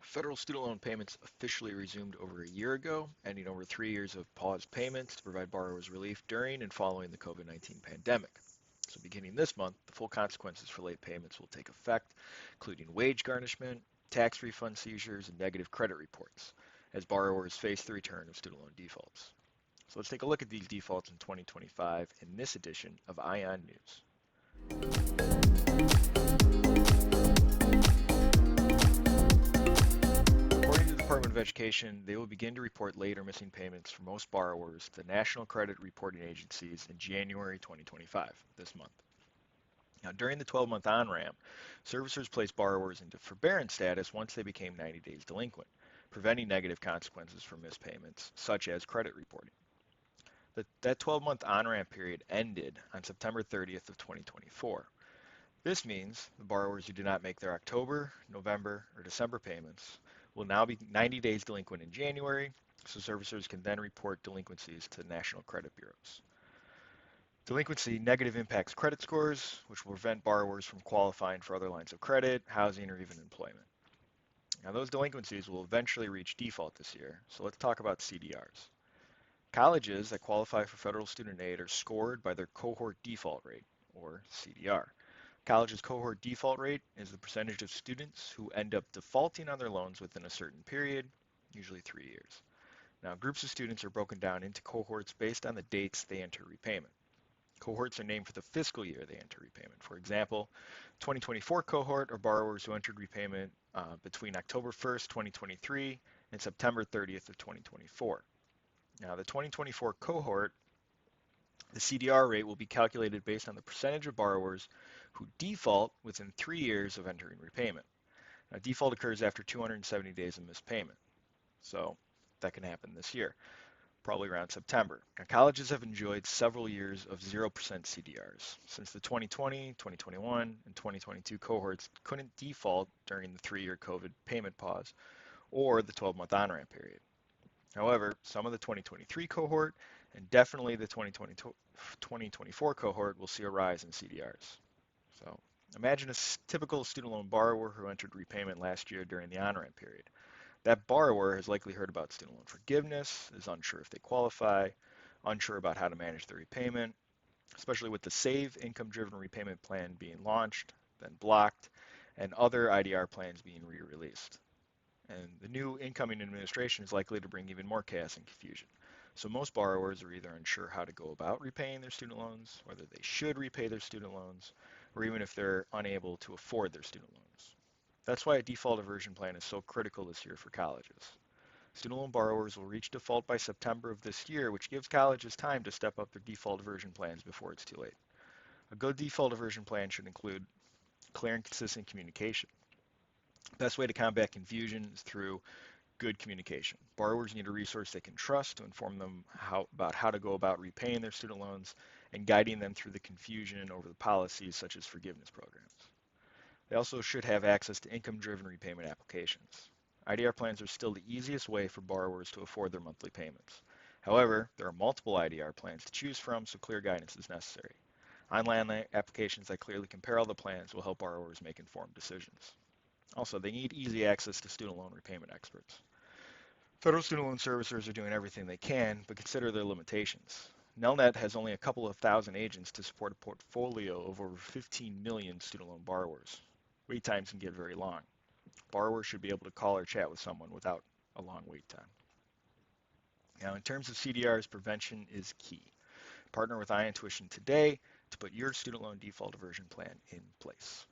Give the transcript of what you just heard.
Federal student loan payments officially resumed over a year ago, ending over 3 years of paused payments to provide borrowers relief during and following the COVID-19 pandemic. So beginning this month, the full consequences for late payments will take effect, including wage garnishment, tax refund seizures, and negative credit reports, as borrowers face the return of student loan defaults. So let's take a look at these defaults in 2025 in this edition of ION News. According to the Department of Education, they will begin to report late or missing payments for most borrowers to the National Credit Reporting Agencies in January 2025, this month. Now, during the 12-month on-ramp, servicers placed borrowers into forbearance status once they became 90 days delinquent, preventing negative consequences for missed payments, such as credit reporting. That 12-month on-ramp period ended on September 30th of 2024. This means the borrowers who do not make their October, November, or December payments will now be 90 days delinquent in January, so servicers can then report delinquencies to national credit bureaus. Delinquency negative impacts credit scores, which will prevent borrowers from qualifying for other lines of credit, housing, or even employment. Now, those delinquencies will eventually reach default this year, so let's talk about CDRs. Colleges that qualify for federal student aid are scored by their cohort default rate, or CDR. College's cohort default rate is the percentage of students who end up defaulting on their loans within a certain period, usually 3 years. Now, groups of students are broken down into cohorts based on the dates they enter repayment. Cohorts are named for the fiscal year they enter repayment. For example, 2024 cohort are borrowers who entered repayment between October 1st, 2023 and September 30th of 2024. Now, the 2024 cohort, the CDR rate will be calculated based on the percentage of borrowers who default within 3 years of entering repayment. Now, default occurs after 270 days of missed payment, so that can happen this year, probably around September. Now, colleges have enjoyed several years of 0% CDRs, since the 2020, 2021, and 2022 cohorts couldn't default during the 3-year COVID payment pause or the 12-month on-ramp period. However, some of the 2023 cohort and definitely the 2024 cohort will see a rise in CDRs. So imagine a typical student loan borrower who entered repayment last year during the on-ramp period. That borrower has likely heard about student loan forgiveness, is unsure if they qualify, unsure about how to manage their repayment, especially with the SAVE income-driven repayment plan being launched, then blocked, and other IDR plans being re-released. And the new incoming administration is likely to bring even more chaos and confusion. So most borrowers are either unsure how to go about repaying their student loans, whether they should repay their student loans, or even if they're unable to afford their student loans. That's why a default aversion plan is so critical this year for colleges. Student loan borrowers will reach default by September of this year, which gives colleges time to step up their default aversion plans before it's too late. A good default aversion plan should include clear and consistent communication. Best way to combat confusion is through good communication. Borrowers need a resource they can trust to inform them about how to go about repaying their student loans and guiding them through the confusion over the policies such as forgiveness programs. They also should have access to income-driven repayment applications. IDR plans are still the easiest way for borrowers to afford their monthly payments. However, there are multiple IDR plans to choose from, so clear guidance is necessary. Online applications that clearly compare all the plans will help borrowers make informed decisions. Also, they need easy access to student loan repayment experts. Federal student loan servicers are doing everything they can, but consider their limitations. Nelnet has only a couple of thousand agents to support a portfolio of over 15 million student loan borrowers. Wait times can get very long. Borrowers should be able to call or chat with someone without a long wait time. Now, in terms of CDRs, prevention is key. Partner with iIntuition today to put your student loan default aversion plan in place.